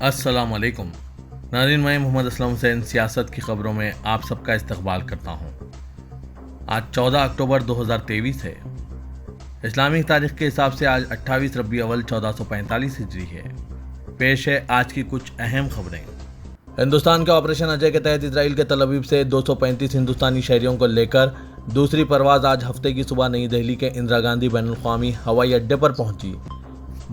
السلام علیکم ناظرین، میں محمد اسلم حسین سیاست کی خبروں میں آپ سب کا استقبال کرتا ہوں۔ آج 14 اکتوبر 2023 ہے۔ اسلامی تاریخ کے حساب سے آج 28 ربیع الاول 1445 ہجری ہے۔ پیش ہے آج کی کچھ اہم خبریں۔ ہندوستان کے آپریشن اجے کے تحت اسرائیل کے تل ابیب سے 235 ہندوستانی شہریوں کو لے کر دوسری پرواز آج ہفتے کی صبح نئی دہلی کے اندرا گاندھی بین الاقوامی ہوائی اڈے پر پہنچی۔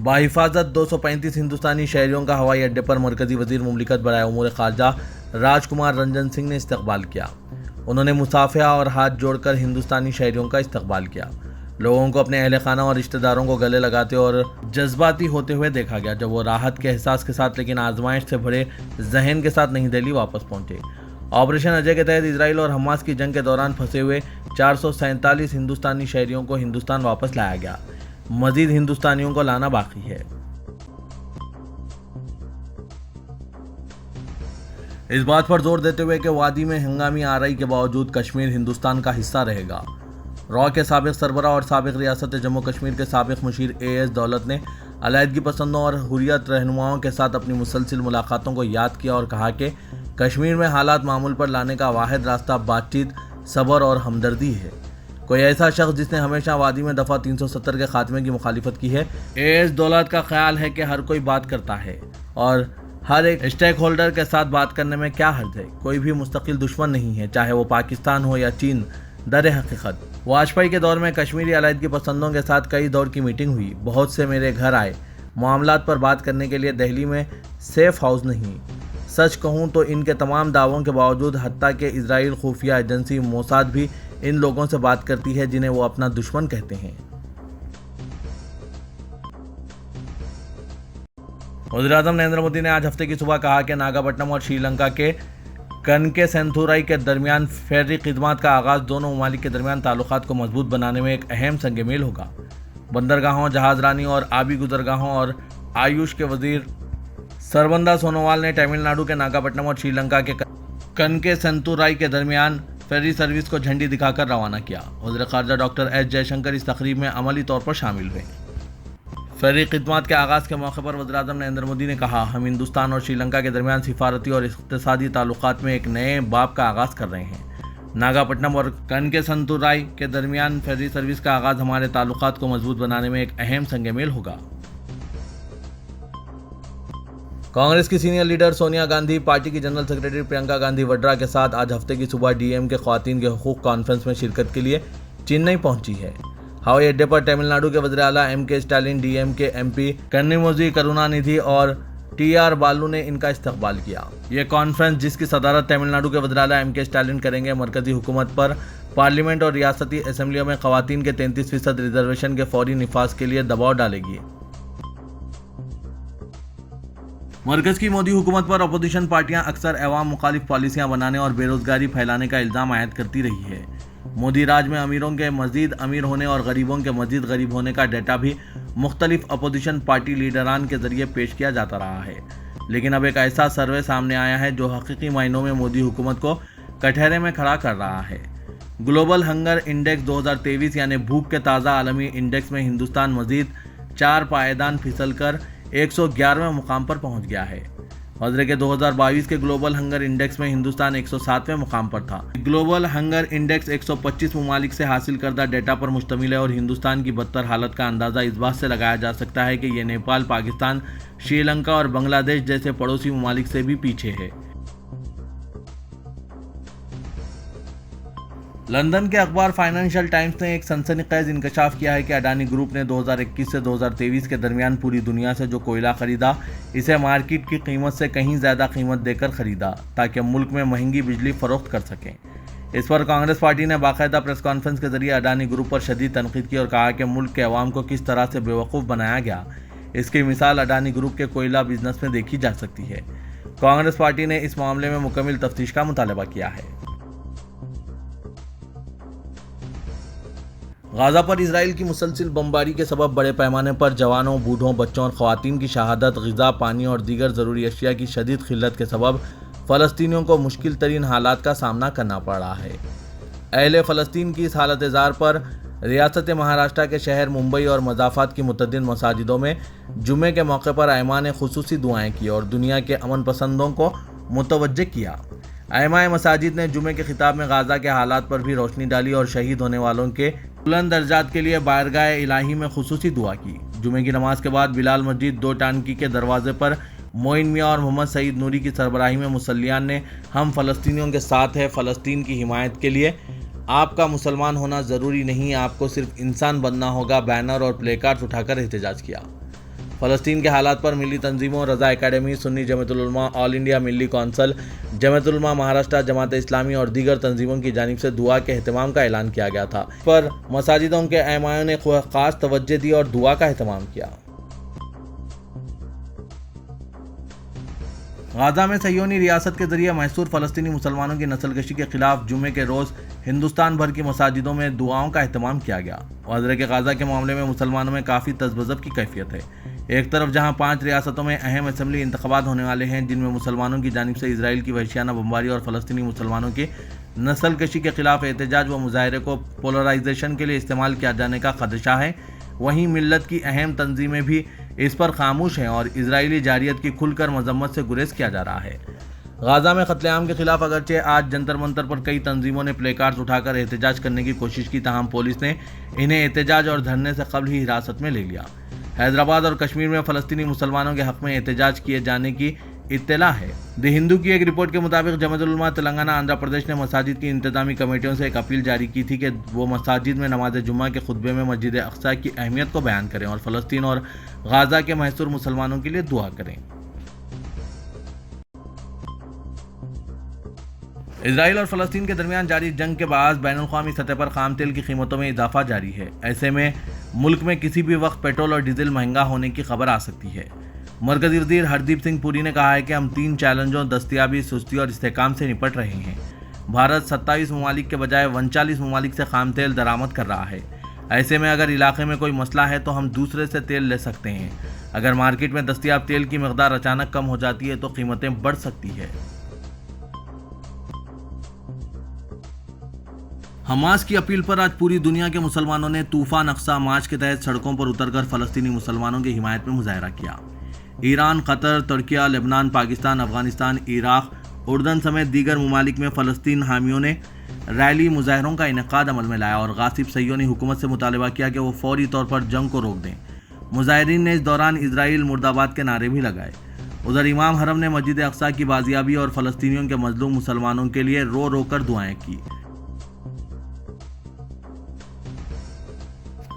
بحفاظت 235 ہندوستانی شہریوں کا ہوائی اڈے پر مرکزی وزیر مملکت برائے امور خارجہ راج کمار رنجن سنگھ نے استقبال کیا۔ انہوں نے مصافحہ اور ہاتھ جوڑ کر ہندوستانی شہریوں کا استقبال کیا۔ لوگوں کو اپنے اہل خانہ اور رشتہ داروں کو گلے لگاتے اور جذباتی ہوتے ہوئے دیکھا گیا جب وہ راحت کے احساس کے ساتھ لیکن آزمائش سے بھرے ذہن کے ساتھ نئی دہلی واپس پہنچے۔ آپریشن اجے کے تحت اسرائیل اور حماس کی جنگ کے دوران پھنسے ہوئے 447 ہندوستانی شہریوں کو ہندوستان واپس لایا گیا۔ مزید ہندوستانیوں کو لانا باقی ہے۔ اس بات پر زور دیتے ہوئے کہ وادی میں ہنگامی آرائی کے باوجود کشمیر ہندوستان کا حصہ رہے گا، را کے سابق سربراہ اور سابق ریاست جموں کشمیر کے سابق مشیر AS دولت نے علیحدگی پسندوں اور حریت رہنماؤں کے ساتھ اپنی مسلسل ملاقاتوں کو یاد کیا اور کہا کہ کشمیر میں حالات معمول پر لانے کا واحد راستہ بات چیت، صبر اور ہمدردی ہے۔ کوئی ایسا شخص جس نے ہمیشہ وادی میں دفعہ 370 کے خاتمے کی مخالفت کی ہے۔ AS دولت کا خیال ہے کہ ہر کوئی بات کرتا ہے اور ہر ایک اسٹیک ہولڈر کے ساتھ بات کرنے میں کیا حرج ہے۔ کوئی بھی مستقل دشمن نہیں ہے، چاہے وہ پاکستان ہو یا چین۔ در حقیقت واجپئی کے دور میں کشمیری علیحدگی پسندوں کے ساتھ کئی دور کی میٹنگ ہوئی، بہت سے میرے گھر آئے معاملات پر بات کرنے کے لیے۔ دہلی میں سیف ہاؤس نہیں۔ سچ کہوں تو ان کے تمام دعووں کے باوجود حتیٰ کہ اسرائیل خفیہ ایجنسی موساد بھی ان لوگوں سے بات کرتی ہے جنہیں وہ اپنا دشمن کہتے ہیں۔ وزیراعظم نریندر مودی نے آج ہفتے کی صبح کہا کہ ناگا پٹنم اور شری لنکا کے کنکے سینتھورائی کے درمیان فیری خدمات کا آغاز دونوں ممالک کے درمیان تعلقات کو مضبوط بنانے میں ایک اہم سنگ میل ہوگا۔ بندرگاہوں، جہاز رانی اور آبی گزرگاہوں اور آیوش کے وزیر سربانندا سونووال نے تمل ناڈو کے ناگا پٹنم اور شری لنکا کے کنکے سینتھورائی کے درمیان فیری سروس کو جھنڈی دکھا کر روانہ کیا۔ وزیر خارجہ ڈاکٹر ایس جے شنکر اس تقریب میں عملی طور پر شامل ہوئے۔ فیری خدمات کے آغاز کے موقع پر وزیراعظم نریندر مودی نے کہا، ہم ہندوستان اور شری لنکا کے درمیان سفارتی اور اقتصادی تعلقات میں ایک نئے باب کا آغاز کر رہے ہیں۔ ناگا پٹنم اور کنکے سینتھورائی کے درمیان فیری سروس کا آغاز ہمارے تعلقات کو مضبوط بنانے میں ایک اہم سنگ میل ہوگا۔ کانگریس کی senior leader Sonia Gandhi party کی جنرل سیکرٹری پرینکا گاندھی وڈرا کے ساتھ آج ہفتے کی صبح DMK کے خواتین کے حقوق کانفرنس میں شرکت کے لیے چنئی پہنچی ہے۔ ہوائی اڈے پر تمل ناڈو کے وزیر اعلیٰ MK اسٹالن، DMK MP کنیموزی کرونانیدھی اور TR بالو نے ان کا استقبال کیا۔ یہ کانفرنس، جس کی صدارت تمل ناڈو کے وزیر اعلیٰ MK اسٹالن کریں گے، مرکزی حکومت پر پارلیمنٹ اور ریاستی اسمبلیوں میں خواتین کے 33% ریزرویشن کے فوری نفاذ کے لیے دباؤ ڈالے گی۔ مرکز کی مودی حکومت پر اپوزیشن پارٹیاں اکثر عوام مخالف پالیسیاں بنانے اور بے روزگاری پھیلانے کا الزام عائد کرتی رہی ہے۔ مودی راج میں امیروں کے مزید امیر ہونے اور غریبوں کے مزید غریب ہونے کا ڈیٹا بھی مختلف اپوزیشن پارٹی لیڈران کے ذریعے پیش کیا جاتا رہا ہے، لیکن اب ایک ایسا سروے سامنے آیا ہے جو حقیقی معنوں میں مودی حکومت کو کٹہرے میں کھڑا کر رہا ہے۔ گلوبل ہنگر انڈیکس 2023 یعنی بھوک کے تازہ عالمی انڈیکس میں ہندوستان مزید 4 پائیدان پھسل کر 111ویں مقام پر پہنچ گیا ہے۔ حاضر کے 2022 کے گلوبل ہنگر انڈیکس میں ہندوستان 107ویں مقام پر تھا۔ گلوبل ہنگر انڈیکس 125 ممالک سے حاصل کردہ ڈیٹا پر مشتمل ہے اور ہندوستان کی بدتر حالت کا اندازہ اس بات سے لگایا جا سکتا ہے کہ یہ نیپال، پاکستان، شری لنکا اور بنگلہ دیش جیسے پڑوسی ممالک سے بھی پیچھے ہے۔ لندن کے اخبار فائنینشل ٹائمز نے ایک سنسنی خیز انکشاف کیا ہے کہ اڈانی گروپ نے 2021 سے 2023 کے درمیان پوری دنیا سے جو کوئلہ خریدا، اسے مارکیٹ کی قیمت سے کہیں زیادہ قیمت دے کر خریدا تاکہ ملک میں مہنگی بجلی فروخت کر سکیں۔ اس پر کانگریس پارٹی نے باقاعدہ پریس کانفرنس کے ذریعے اڈانی گروپ پر شدید تنقید کی اور کہا کہ ملک کے عوام کو کس طرح سے بیوقوف بنایا گیا، اس کی مثال اڈانی گروپ کے کوئلہ بزنس میں دیکھی جا سکتی ہے۔ کانگریس پارٹی نے اس معاملے میں مکمل تفتیش کا مطالبہ کیا ہے۔ غزہ پر اسرائیل کی مسلسل بمباری کے سبب بڑے پیمانے پر جوانوں، بوڑھوں، بچوں اور خواتین کی شہادت، غذا، پانی اور دیگر ضروری اشیاء کی شدید قلت کے سبب فلسطینیوں کو مشکل ترین حالات کا سامنا کرنا پڑ رہا ہے۔ اہل فلسطین کی اس حالت زار پر ریاست مہاراشٹر کے شہر ممبئی اور مضافات کی متعدد مساجدوں میں جمعے کے موقع پر ائمہ نے خصوصی دعائیں کی اور دنیا کے امن پسندوں کو متوجہ کیا۔ ائمہ مساجد نے جمعے کے خطاب میں غزہ کے حالات پر بھی روشنی ڈالی اور شہید ہونے والوں کے بلند درجات کے لیے بارگاہ الہی میں خصوصی دعا کی۔ جمعے کی نماز کے بعد بلال مسجد دو ٹانکی کے دروازے پر معین میاں اور محمد سعید نوری کی سربراہی میں مصلیان نے ہم فلسطینیوں کے ساتھ ہے، فلسطین کی حمایت کے لیے آپ کا مسلمان ہونا ضروری نہیں، آپ کو صرف انسان بننا ہوگا بینر اور پلے کارڈز اٹھا کر احتجاج کیا۔ فلسطین کے حالات پر ملی تنظیموں رضا اکیڈمی، سنی جمعیت العلماء، آل انڈیا ملی کونسل، جمعیت العلماء مہاراشٹر، جماعت اسلامی اور دیگر تنظیموں کی جانب سے دعا کے اہتمام کا اعلان کیا گیا تھا۔ اس پر مساجدوں کے ائمہ نے خاص توجہ دی اور دعا کا اہتمام کیا۔ غزہ میں صہیونی ریاست کے ذریعے محصور فلسطینی مسلمانوں کی نسل کشی کے خلاف جمعے کے روز ہندوستان بھر کی مساجدوں میں دعاؤں کا اہتمام کیا گیا۔ واضح ہے کہ غزہ کے معاملے میں مسلمانوں میں کافی تذبذب کی کیفیت ہے۔ ایک طرف جہاں 5 ریاستوں میں اہم اسمبلی انتخابات ہونے والے ہیں جن میں مسلمانوں کی جانب سے اسرائیل کی وحشیانہ بمباری اور فلسطینی مسلمانوں کی نسل کشی کے خلاف احتجاج و مظاہرے کو پولرائزیشن کے لیے استعمال کیا جانے کا خدشہ ہے، وہیں ملت کی اہم تنظیمیں بھی اس پر خاموش ہیں اور اسرائیلی جارحیت کی کھل کر مذمت سے گریز کیا جا رہا ہے۔ غزہ میں قتل عام کے خلاف اگرچہ آج جنتر منتر پر کئی تنظیموں نے پلے کارڈز اٹھا کر احتجاج کرنے کی کوشش کی، تاہم پولیس نے انہیں احتجاج اور دھرنے سے قبل ہی حراست میں لے لیا۔ حیدرآباد اور کشمیر میں فلسطینی مسلمانوں کے حق میں احتجاج کیے جانے کی اطلاع ہے۔ دی ہندو کی ایک رپورٹ کے مطابق جمعیت العلماء تلنگانہ آندھرا پردیش نے مساجد کی انتظامی کمیٹیوں سے ایک اپیل جاری کی تھی کہ وہ مساجد میں نماز جمعہ کے خطبے میں مسجد اقصی کی اہمیت کو بیان کریں اور فلسطین اور غزہ کے محصور مسلمانوں کے لیے دعا کریں۔ اسرائیل اور فلسطین کے درمیان جاری جنگ کے باعث بین الاقوامی سطح پر خام تیل کی قیمتوں میں اضافہ جاری ہے۔ ایسے میں ملک میں کسی بھی وقت پیٹرول اور ڈیزل مہنگا ہونے کی خبر آ سکتی ہے۔ مرکزی وزیر ہردیپ سنگھ پوری نے کہا ہے کہ ہم 3 چیلنجوں دستیابی، سستی اور استحکام سے نپٹ رہے ہیں۔ بھارت 27 ممالک کے بجائے 39 ممالک سے خام تیل درآمد کر رہا ہے۔ ایسے میں اگر علاقے میں کوئی مسئلہ ہے تو ہم دوسرے سے تیل لے سکتے ہیں۔ اگر مارکیٹ میں دستیاب تیل کی مقدار اچانک کم ہو جاتی ہے تو قیمتیں بڑھ سکتی ہے۔ حماس کی اپیل پر آج پوری دنیا کے مسلمانوں نے طوفان اقصی مارچ کے تحت سڑکوں پر اتر کر فلسطینی مسلمانوں کی حمایت میں مظاہرہ کیا۔ ایران، قطر، ترکیہ، لبنان، پاکستان، افغانستان، عراق، اردن سمیت دیگر ممالک میں فلسطین حامیوں نے ریلی مظاہروں کا انعقاد عمل میں لایا اور غاصب صہیونی حکومت سے مطالبہ کیا کہ وہ فوری طور پر جنگ کو روک دیں۔ مظاہرین نے اس دوران اسرائیل مرد آباد کے نعرے بھی لگائے۔ ادھر امام حرم نے مسجد اقصی کی بازیابی اور فلسطینیوں کے مظلوم مسلمانوں کے لیے رو رو کر دعائیں کی۔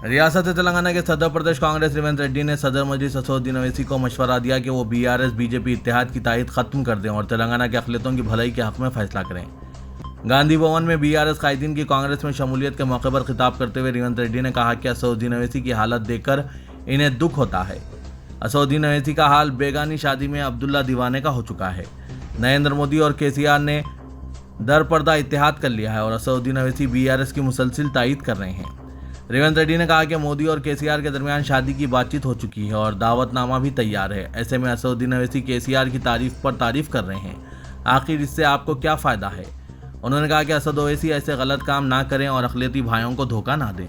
ریاست تلنگانہ کے صدر پردیش کانگریس ریونت ریڈی نے صدر مجلس اسد الدین اویسی کو مشورہ دیا کہ وہ BRS BJP اتحاد کی تائید ختم کر دیں اور تلنگانہ کے اقلیتوں کی بھلائی کے حق میں فیصلہ کریں۔ گاندھی بھون میں BRS قائدین کی کانگریس میں شمولیت کے موقع پر خطاب کرتے ہوئے ریونت ریڈی نے کہا کہ اسد الدین اویسی کی حالت دیکھ کر انہیں دکھ ہوتا ہے۔ اسد الدین اویسی کا حال بیگانی شادی میں عبداللہ دیوانے کا ہو چکا ہے۔ نریندر مودی اور KCR نے در پردہ اتحاد کر لیا ہے اور اسد الدین اویسی BRS کی مسلسل تائید کر رہے ہیں۔ ریونت ریڈی نے کہا کہ مودی اور KCR کے درمیان شادی کی بات چیت ہو چکی ہے اور دعوت نامہ بھی تیار ہے۔ ایسے میں اسد الدین اویسی KCR کی تعریف پر تعریف کر رہے ہیں۔ آخر اس سے آپ کو کیا فائدہ ہے؟ انہوں نے کہا کہ اسد اویسی ایسے غلط کام نہ کریں اور اقلیتی بھائیوں کو دھوکہ نہ دیں۔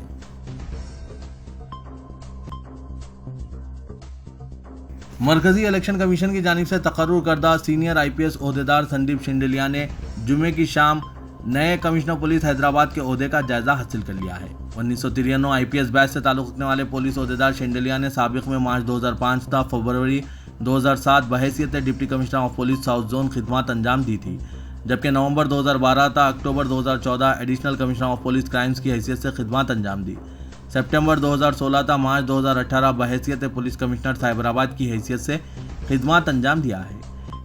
مرکزی الیکشن کمیشن کی جانب سے تقرر کردہ سینئر IPS عہدیدار سندیپ شنڈیلیا نے جمعے کی شام نئے کمشنر پولیس حیدرآباد کے عہدے کا جائزہ حاصل کر لیا ہے۔ 1993 IPS بیچ سے تعلق رکھنے والے پولیس عہدیدار شنڈیلیا نے سابق میں مارچ 2005 تا فروری 2007 بحیثیت deputy commissioner of police south zone خدمات انجام دی تھی، جبکہ نومبر 2012 تا اکتوبر 2014 additional commissioner of police crimes کی حیثیت سے خدمات انجام دی۔ سپٹمبر 2016 تا مارچ 2018 بحیثیت پولیس کمشنر سائبر آباد کی حیثیت سے خدمات انجام دیا ہے۔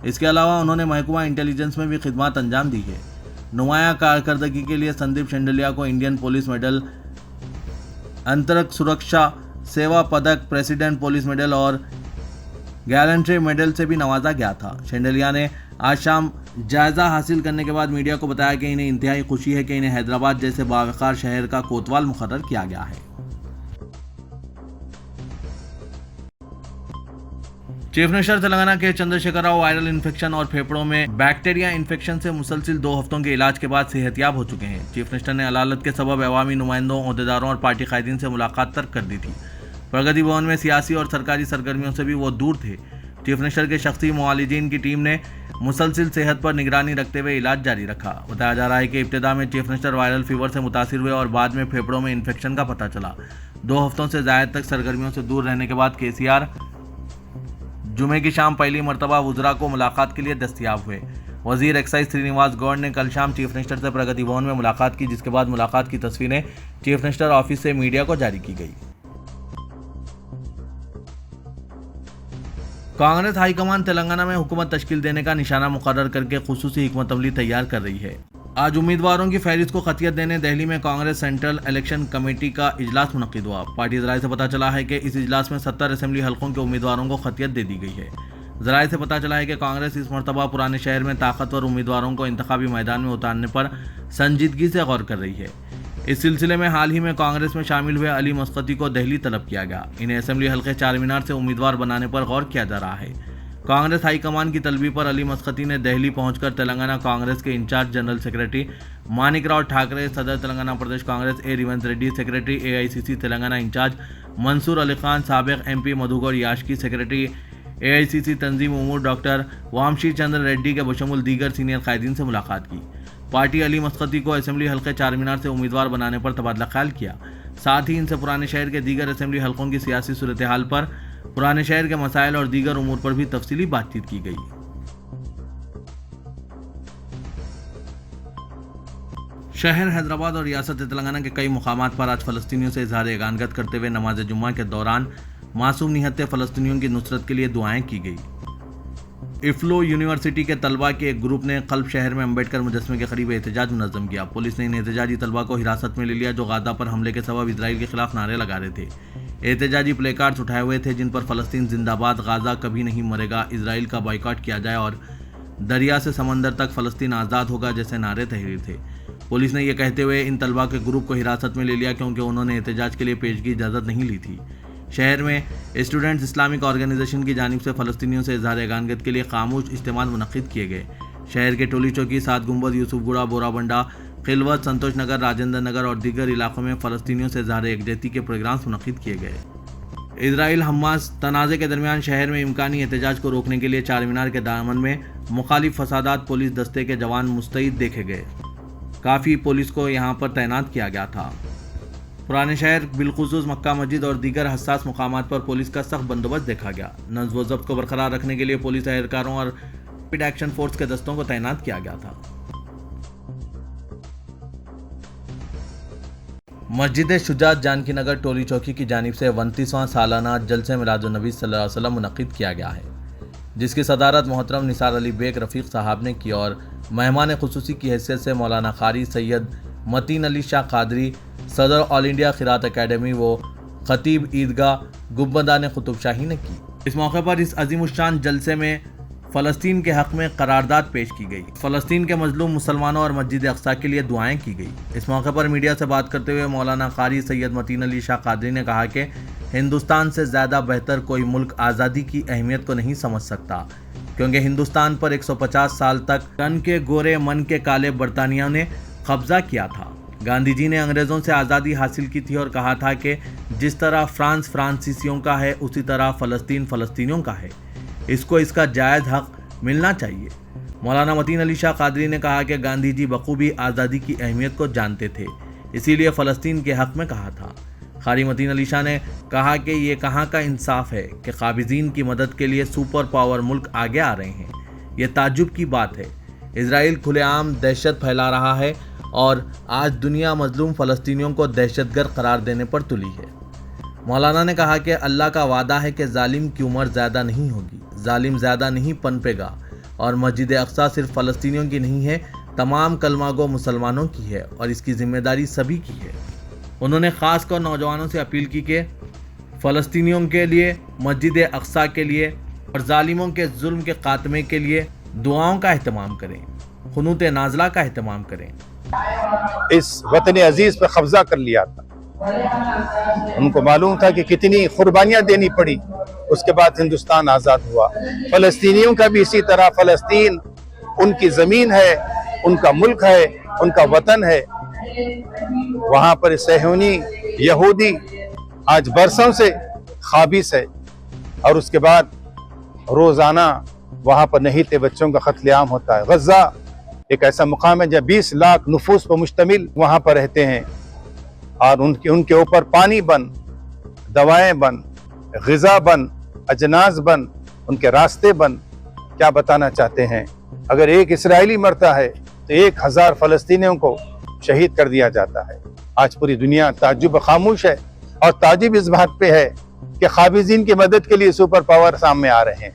اس کے علاوہ انہوں نے محکمہ انٹیلیجنس میں بھی خدمات انجام دی ہے۔ نمایاں کارکردگی کے لیے سندیپ شنڈیلیا کو انڈین پولیس میڈل، انترک سرکشا سیوا پدک، پریسیڈنٹ پولیس میڈل اور گیلنٹری میڈل سے بھی نوازا گیا تھا۔ شنڈیلیا نے آج شام جائزہ حاصل کرنے کے بعد میڈیا کو بتایا کہ انہیں انتہائی خوشی ہے کہ انہیں حیدرآباد جیسے باوقار شہر کا کوتوال مقرر کیا گیا ہے۔ چیف منسٹر تلنگانہ کے چندرشیکھر راؤ وائرل انفیکشن اور پھیپھڑوں میں بیکٹیریا انفیکشن سے مسلسل 2 ہفتوں کے علاج کے بعد صحت یاب ہو چکے ہیں۔ چیف منسٹر نے علالت کے سبب عوامی نمائندوں، عہدیداروں اور پارٹی قائدین سے ملاقات ترک کر دی تھی۔ پرگتی بھون میں سیاسی اور سرکاری سرگرمیوں سے بھی وہ دور تھے۔ چیف منسٹر کے شخصی معالجین کی ٹیم نے مسلسل صحت پر نگرانی رکھتے ہوئے علاج جاری رکھا۔ بتایا جا رہا ہے کہ ابتدا میں چیف منسٹر وائرل فیور سے متاثر ہوئے اور بعد میں پھیپھڑوں میں انفیکشن کا پتہ چلا۔ 2 ہفتوں سے زائد تک سرگرمیوں سے دور رہنے کے بعد KCR جمعے کی شام پہلی مرتبہ وزراء کو ملاقات کے لیے دستیاب ہوئے۔ وزیر ایکسائز سرینیواس گوڈ نے کل شام چیف منسٹر سے پرگتی بھون میں ملاقات کی، جس کے بعد ملاقات کی تصویریں چیف منسٹر آفس سے میڈیا کو جاری کی گئی۔ کانگریس ہائی کمان تلنگانہ میں حکومت تشکیل دینے کا نشانہ مقرر کر کے خصوصی حکمت عملی تیار کر رہی ہے۔ آج امیدواروں کی فہرست کو خطیت دینے دہلی میں کانگریس سینٹرل الیکشن کمیٹی کا اجلاس منعقد ہوا۔ پارٹی ذرائع سے پتہ چلا ہے کہ اس اجلاس میں 70 اسمبلی حلقوں کے امیدواروں کو خطیت دے دی گئی ہے۔ ذرائع سے پتہ چلا ہے کہ کانگریس اس مرتبہ پرانے شہر میں طاقتور امیدواروں کو انتخابی میدان میں اتارنے پر سنجیدگی سے غور کر رہی ہے۔ اس سلسلے میں حال ہی میں کانگریس میں شامل ہوئے علی مسقطی کو دہلی طلب کیا گیا۔ انہیں اسمبلی حلقے چار مینار سے امیدوار بنانے پر غور کیا جا رہا ہے۔ کانگریس ہائی کمان کی طلبی پر علی مسقطی نے دہلی پہنچ کر تلنگانہ کانگریس کے incharge general secretary Manik Rao Thackeray, صدر Telangana Pradesh Congress Revanth Reddy, secretary AICC Telangana incharge Mansoor Ali Khan, سابق MP Madhu Goud Yaskhi, secretary AICC تنظیم امور ڈاکٹر وامشی چندر ریڈی کے بشمول دیگر سینئر قائدین سے ملاقات کی۔ پارٹی علی مسقطی کو اسمبلی حلقے چار مینار سے امیدوار بنانے پر تبادلہ خیال کیا، ساتھ ہی ان سے پرانے شہر کے دیگر اسمبلی حلقوں کی سیاسی صورتحال پر، پرانے شہر کے مسائل اور دیگر امور پر بھی تفصیلی بات چیت کی گئی۔ شہر حیدرآباد اور ریاست تلنگانہ کے کئی مقامات پر آج فلسطینیوں سے اظہار یگانگت کرتے ہوئے نماز جمعہ کے دوران معصوم نہتے فلسطینیوں کی نصرت کے لیے دعائیں کی گئی۔ افلو یونیورسٹی کے طلباء کے ایک گروپ نے قلب شہر میں امبیڈکر مجسمے کے قریب احتجاج منظم کیا۔ پولیس نے ان احتجاجی طلباء کو حراست میں لے لیا جو غزہ پر حملے کے سبب اسرائیل کے خلاف نعرے لگا رہے تھے۔ احتجاجی پلے کارڈز اٹھائے ہوئے تھے جن پر فلسطین زندہ باد، غزہ کبھی نہیں مرے گا، اسرائیل کا بائیکاٹ کیا جائے اور دریا سے سمندر تک فلسطین آزاد ہوگا جیسے نعرے تحریر تھے۔ پولیس نے یہ کہتے ہوئے ان طلباء کے گروپ کو حراست میں لے لیا کیونکہ انہوں نے احتجاج کے لیے پیشگی اجازت نہیں لی تھی۔ شہر میں اسٹوڈنٹس اسلامک آرگنائزیشن کی جانب سے فلسطینیوں سے اظہار یگانگت کے لیے خاموش اجتماع منعقد کیے گئے۔ شہر کے ٹولی چوکی، 7 گنبد، یوسف گڑا، بورا بنڈا، خلوت، سنتوش نگر، راجندر نگر اور دیگر علاقوں میں فلسطینیوں سے اظہار یکجہتی کے پروگرامز منعقد کیے گئے۔ اسرائیل حماس تنازع کے درمیان شہر میں امکانی احتجاج کو روکنے کے لیے چار مینار کے دامن میں مخالف فسادات پولیس دستے کے جوان مستعد دیکھے گئے۔ کافی پولیس کو یہاں پر تعینات کیا گیا تھا۔ پرانے شہر بالخصوص مکہ مسجد اور دیگر حساس مقامات پر پولیس کا سخت بندوبست دیکھا گیا۔ نظم و ضبط کو برقرار رکھنے کے لیے پولیس اہلکاروں اور ریپڈ ایکشن فورس کے دستوں کو تعینات کیا گیا تھا۔ مسجد شجاعت جانکی نگر ٹولی چوکی کی جانب سے 29واں سالانہ جلسہ میلاد النبی صلی اللہ علیہ وسلم منعقد کیا گیا ہے، جس کی صدارت محترم نثار علی بیگ رفیق صاحب نے کی اور مہمان خصوصی کی حیثیت سے مولانا قاری سید متین علی شاہ قادری، صدر آل انڈیا قرات اکیڈمی و خطیب عیدگاہ گنبدان قطب شاہی نے کی۔ اس موقع پر اس عظیم الشان جلسے میں فلسطین کے حق میں قرارداد پیش کی گئی، فلسطین کے مظلوم مسلمانوں اور مسجد اقصیٰ کے لیے دعائیں کی گئی۔ اس موقع پر میڈیا سے بات کرتے ہوئے مولانا قاری سید متین علی شاہ قادری نے کہا کہ ہندوستان سے زیادہ بہتر کوئی ملک آزادی کی اہمیت کو نہیں سمجھ سکتا، کیونکہ ہندوستان پر 150 سال تک تن کے گورے من کے کالے برطانیہ نے قبضہ کیا تھا۔ گاندھی جی نے انگریزوں سے آزادی حاصل کی تھی اور کہا تھا کہ جس طرح فرانس فرانسیسیوں کا ہے اسی طرح فلسطین فلسطینیوں کا ہے، اس کو اس کا جائز حق ملنا چاہیے۔ مولانا متین علی شاہ قادری نے کہا کہ گاندھی جی بخوبی آزادی کی اہمیت کو جانتے تھے، اسی لیے فلسطین کے حق میں کہا تھا۔ قاری متین علی شاہ نے کہا کہ یہ کہاں کا انصاف ہے کہ قابضین کی مدد کے لیے سپر پاور ملک آگے آ رہے ہیں، یہ تعجب کی بات ہے۔ اسرائیل کھلے عام دہشت پھیلا رہا ہے اور آج دنیا مظلوم فلسطینیوں کو دہشت گرد قرار دینے پر تلی ہے۔ مولانا نے کہا کہ اللہ کا وعدہ ہے کہ ظالم کی عمر زیادہ نہیں ہوگی، ظالم زیادہ نہیں پنپے گا، اور مسجد اقصیٰ صرف فلسطینیوں کی نہیں ہے، تمام کلمہ گو مسلمانوں کی ہے اور اس کی ذمہ داری سبھی کی ہے۔ انہوں نے خاص کر نوجوانوں سے اپیل کی کہ فلسطینیوں کے لیے، مسجد اقصیٰ کے لیے اور ظالموں کے ظلم کے خاتمے کے لیے دعاؤں کا اہتمام کریں، قنوت نازلہ کا اہتمام کریں۔ اس وطن عزیز پہ قبضہ کر لیا تھا، ان کو معلوم تھا کہ کتنی قربانیاں دینی پڑی اس کے بعد ہندوستان آزاد ہوا. فلسطینیوں کا بھی اسی طرح، فلسطین ان کی زمین ہے، ان کا ملک ہے، ان کا وطن ہے. وہاں پر صہیونی یہودی آج برسوں سے خابیص ہے، اور اس کے بعد روزانہ وہاں پر نہیتے بچوں کا قتل عام ہوتا ہے. غزہ ایک ایسا مقام ہے جہاں 20 لاکھ نفوس پر مشتمل وہاں پر رہتے ہیں، اور ان کے اوپر پانی بند، دوائیں بند، غذا بند، اجناس بند، ان کے راستے بند. کیا بتانا چاہتے ہیں؟ اگر ایک اسرائیلی مرتا ہے تو 1000 فلسطینیوں کو شہید کر دیا جاتا ہے. آج پوری دنیا تعجب خاموش ہے، اور تعجب اس بات پہ ہے کہ قابضین کی مدد کے لیے سپر پاور سامنے آ رہے ہیں.